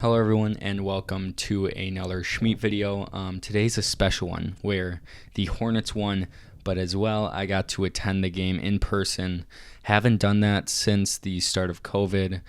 Hello everyone and welcome to another Schmeat video. Today's a special one where the Hornets won, but as well I got to attend the game in person. Haven't done that since the start of COVID,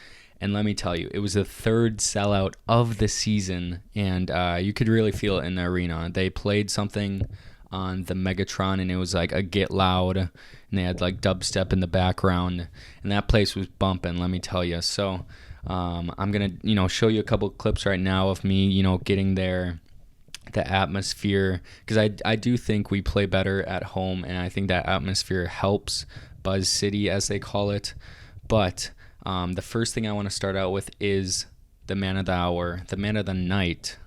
and let me tell you, it was the third sellout of the season, and you could really feel it in the arena. They played something on the Megatron and it was like a Get Loud, and they had like dubstep in the background, and that place was bumping, let me tell you. So I'm gonna show you a couple clips right now of me getting there, the atmosphere, because I do think we play better at home, and I think that atmosphere helps Buzz City, as they call it. But the first thing I want to start out with is the man of the hour, the man of the night,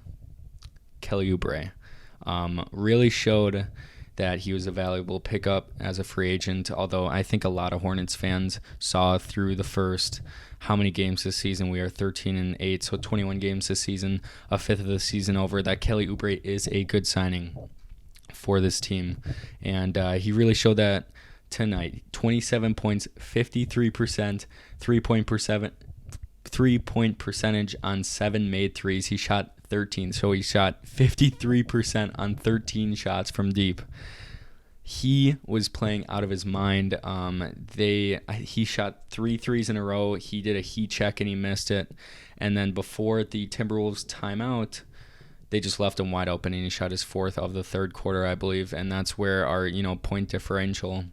Kelly Oubre. Really showed that he was a valuable pickup as a free agent, although I think a lot of Hornets fans saw through the first how many games this season. We are 13-8, so 21 games this season, a fifth of the season over, that Kelly Oubre is a good signing for this team. And he really showed that tonight. 27 points, 53%, 3-point percentage on 7 made threes. He shot 13, so he shot 53% on 13 shots from deep. He was playing out of his mind. He shot 3 threes in a row. He did a heat check and he missed it. And then before the Timberwolves timeout, they just left him wide open, and he shot his fourth of the third quarter, I believe. And that's where our point differential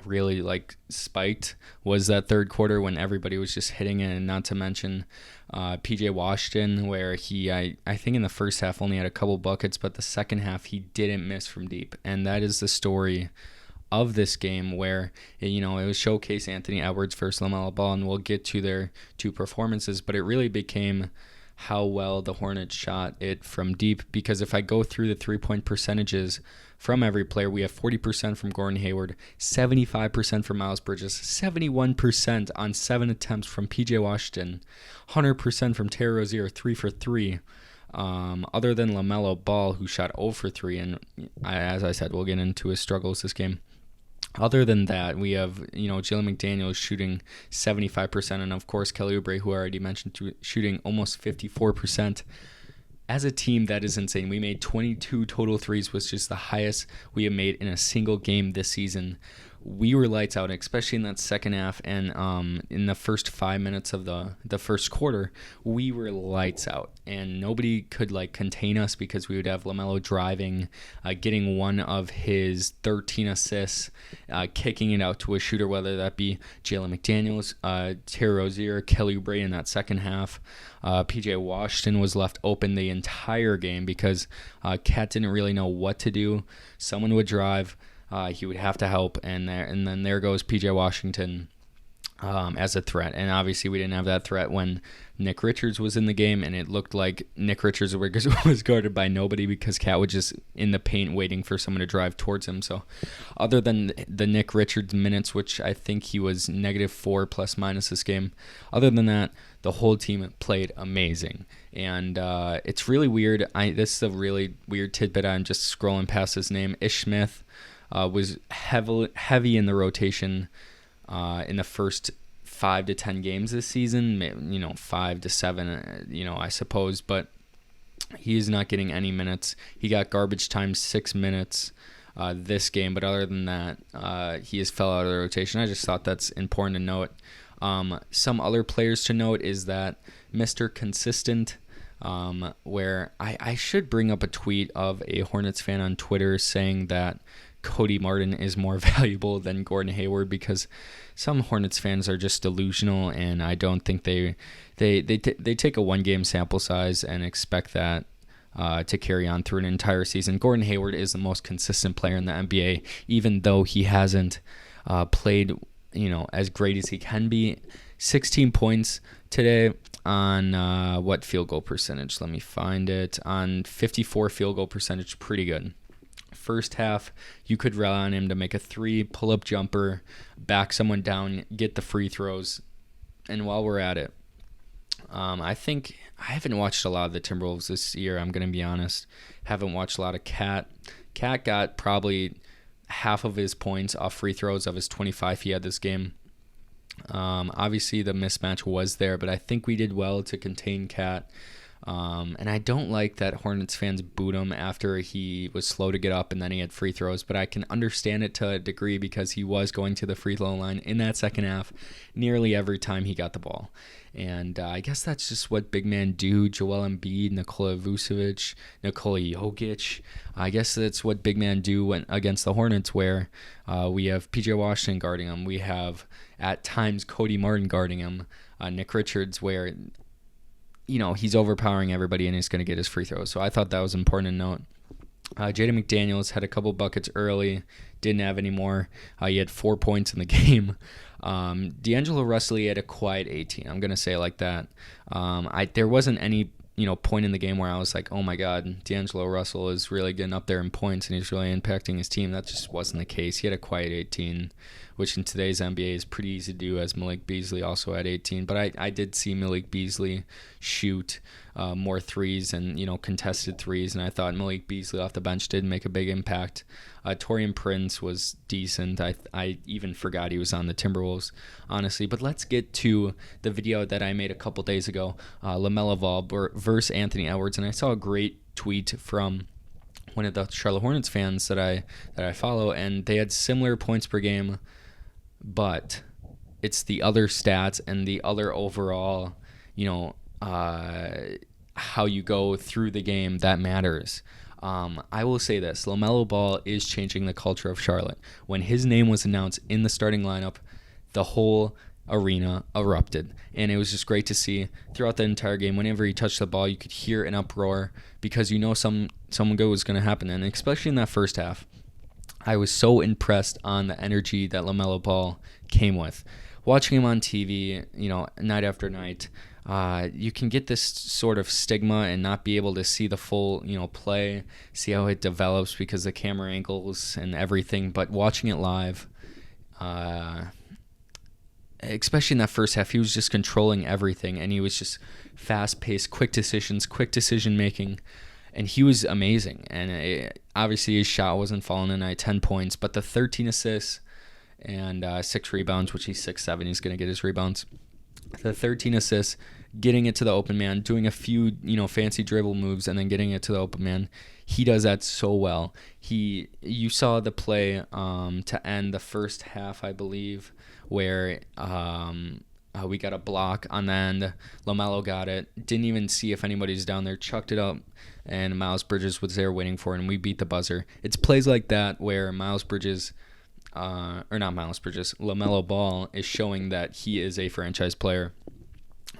really spiked, was that third quarter when everybody was just hitting it. And not to mention PJ Washington, where I think in the first half only had a couple buckets, but the second half he didn't miss from deep. And that is the story of this game, where it was showcase Anthony Edwards versus Lamelo Ball, and we'll get to their two performances, but it really became how well the Hornets shot it from deep. Because if I go through the 3-point percentages from every player, we have 40% from Gordon Hayward, 75% from Miles Bridges, 71% on 7 attempts from PJ Washington, 100% from Terry Rozier, 3 for 3. Other than Lamelo Ball, who shot 0 for 3, and as I said, we'll get into his struggles this game. Other than that, we have, Jalen McDaniels shooting 75%, and of course Kelly Oubre, who I already mentioned, shooting almost 54%. As a team, that is insane. We made 22 total threes, which is the highest we have made in a single game this season. We were lights out, especially in that second half, and in the first 5 minutes of the first quarter, we were lights out, and nobody could contain us, because we would have Lamelo driving, getting one of his 13 assists, kicking it out to a shooter, whether that be Jalen McDaniels, Terry Rozier, Kelly Oubre in that second half. PJ Washington was left open the entire game because Cat didn't really know what to do. Someone would drive. He would have to help, and then there goes PJ Washington as a threat. And obviously we didn't have that threat when Nick Richards was in the game, and it looked like Nick Richards was guarded by nobody, because Cat was just in the paint waiting for someone to drive towards him. So other than the Nick Richards minutes, which I think he was -4 ± this game, other than that, the whole team played amazing. And it's really weird. This is a really weird tidbit. I'm just scrolling past his name. Ish Smith was heavy in the rotation in the first 5 to 10 games this season, 5 to 7, I suppose, but he is not getting any minutes. He got garbage time 6 minutes this game, but other than that, he has fell out of the rotation. I just thought that's important to note. Some other players to note is that Mr. Consistent, where I should bring up a tweet of a Hornets fan on Twitter saying that Cody Martin is more valuable than Gordon Hayward, because some Hornets fans are just delusional, and I don't think they take a 1-game sample size and expect that to carry on through an entire season. Gordon Hayward is the most consistent player in the NBA, even though he hasn't played as great as he can be. 16 points today on what field goal percentage? Let me find it. On 54 field goal percentage, pretty good. First half, you could rely on him to make a 3, pull-up jumper, back someone down, get the free throws. And while we're at it, I think I haven't watched a lot of the Timberwolves this year, I'm going to be honest. Haven't watched a lot of Cat. Cat got probably half of his points off free throws of his 25 he had this game. Obviously, the mismatch was there, but I think we did well to contain Cat. And I don't like that Hornets fans booed him after he was slow to get up and then he had free throws, but I can understand it to a degree because he was going to the free throw line in that second half nearly every time he got the ball. And I guess that's just what big men do. Joel Embiid, Nikola Vucevic, Nikola Jokic. I guess that's what big men do against the Hornets, where we have PJ Washington guarding him. We have, at times, Cody Martin guarding him. Nick Richards, where he's overpowering everybody and he's going to get his free throws. So I thought that was important to note. Jaden McDaniels had a couple buckets early, didn't have any more. He had 4 points in the game. D'Angelo Russell had a quiet 18. I'm going to say it like that. There wasn't any point in the game where I was like, oh my God, D'Angelo Russell is really getting up there in points and he's really impacting his team. That just wasn't the case. He had a quiet 18, which in today's NBA is pretty easy to do, as Malik Beasley also had 18. But I did see Malik Beasley shoot more threes and contested threes, and I thought Malik Beasley off the bench did make a big impact. Taurean Prince was decent. I even forgot he was on the Timberwolves, honestly. But let's get to the video that I made a couple days ago, Lamelo Ball versus Anthony Edwards, and I saw a great tweet from one of the Charlotte Hornets fans that I follow, and they had similar points per game, but it's the other stats and the other overall, how you go through the game that matters. I will say this: LaMelo Ball is changing the culture of Charlotte. When his name was announced in the starting lineup, the whole arena erupted, and it was just great to see throughout the entire game. Whenever he touched the ball, you could hear an uproar because something good was going to happen, and especially in that first half, I was so impressed on the energy that LaMelo Ball came with. Watching him on TV, night after night, you can get this sort of stigma and not be able to see the full, play, see how it develops because of the camera angles and everything. But watching it live, especially in that first half, he was just controlling everything, and he was just fast-paced, quick decisions, quick decision-making, and he was amazing. And obviously his shot wasn't falling in at 10 points, but the 13 assists and 6 rebounds, which he's 6'7", he's going to get his rebounds. The 13 assists, getting it to the open man, doing a few, fancy dribble moves, and then getting it to the open man. He does that so well. You saw the play to end the first half, I believe, where we got a block on the end. LaMelo got it. Didn't even see if anybody's down there. Chucked it up, and Miles Bridges was there waiting for it, and we beat the buzzer. It's plays like that where LaMelo Ball is showing that he is a franchise player.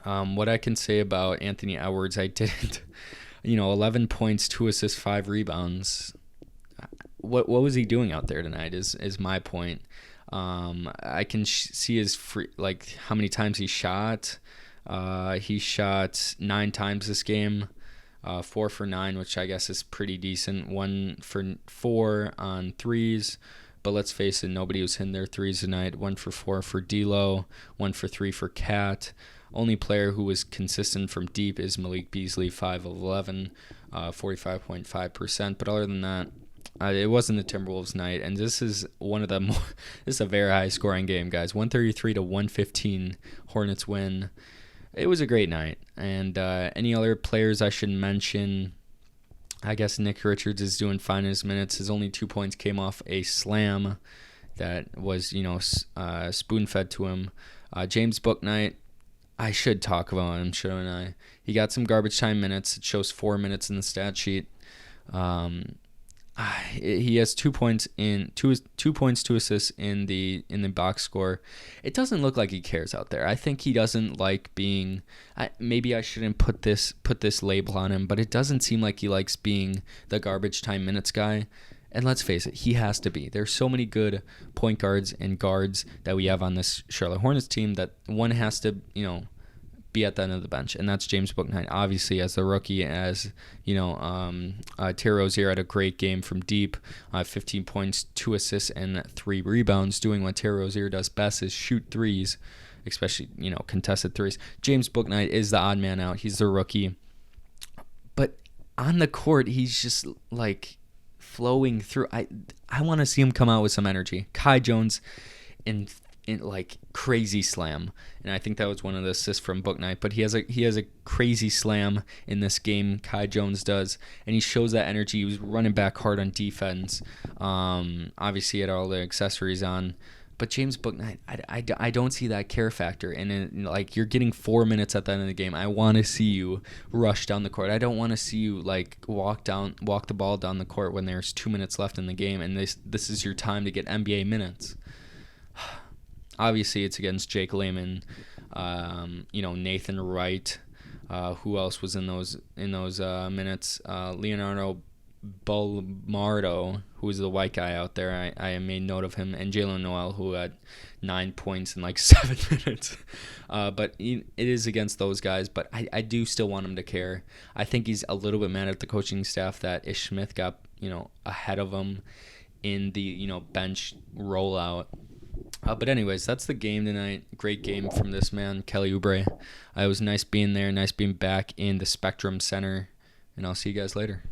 What I can say about Anthony Edwards, I didn't, 11 points, 2 assists, 5 rebounds. What was he doing out there tonight is my point. I can see his how many times he shot. He shot 9 times this game, 4 for 9, which I guess is pretty decent. 1 for 4 on threes. But let's face it, nobody was hitting their threes tonight. 1 for 4 for D'Lo, 1 for 3 for Cat. Only player who was consistent from deep is Malik Beasley, 5 of 11, 45.5%. But other than that, it wasn't the Timberwolves' night. And this is this is a very high scoring game, guys. 133 to 115, Hornets win. It was a great night. And any other players I should mention? I guess Nick Richards is doing fine in his minutes. His only 2 points came off a slam that was, spoon-fed to him. James Bouknight, I should talk about him, shouldn't I? He got some garbage time minutes. It shows 4 minutes in the stat sheet. He has 2 points, 2 assists in the box score. It doesn't look like he cares out there. I think he doesn't like being. Maybe I shouldn't put this label on him, but it doesn't seem like he likes being the garbage time minutes guy. And let's face it, he has to be. There's so many good point guards and guards that we have on this Charlotte Hornets team that one has to, be at the end of the bench, and that's James Bouknight. Obviously, as the rookie, Terry Rozier had a great game from deep, 15 points, 2 assists, and 3 rebounds, doing what Terry Rozier does best is shoot threes, especially, contested threes. James Bouknight is the odd man out. He's the rookie. But on the court, he's just, flowing through. I want to see him come out with some energy. Kai Jones, in like crazy slam, and I think that was one of the assists from Book Night. But he has a crazy slam in this game. Kai Jones does, and he shows that energy. He was running back hard on defense. Obviously, he had all the accessories on. But James Bouknight, I don't see that care factor. And like, you're getting 4 minutes at the end of the game. I want to see you rush down the court. I don't want to see you like walk the ball down the court when there's 2 minutes left in the game, and this is your time to get NBA minutes. Obviously, it's against Jake Layman, Nathan Wright. Who else was in those minutes? Leonardo Balmardo, who was the white guy out there. I made note of him, and Jalen Noel, who had 9 points in like 7 minutes. But it is against those guys, but I do still want him to care. I think he's a little bit mad at the coaching staff that Ish Smith got ahead of him in the bench rollout. But anyways, that's the game tonight. Great game from this man, Kelly Oubre. It was nice being there, nice being back in the Spectrum Center, and I'll see you guys later.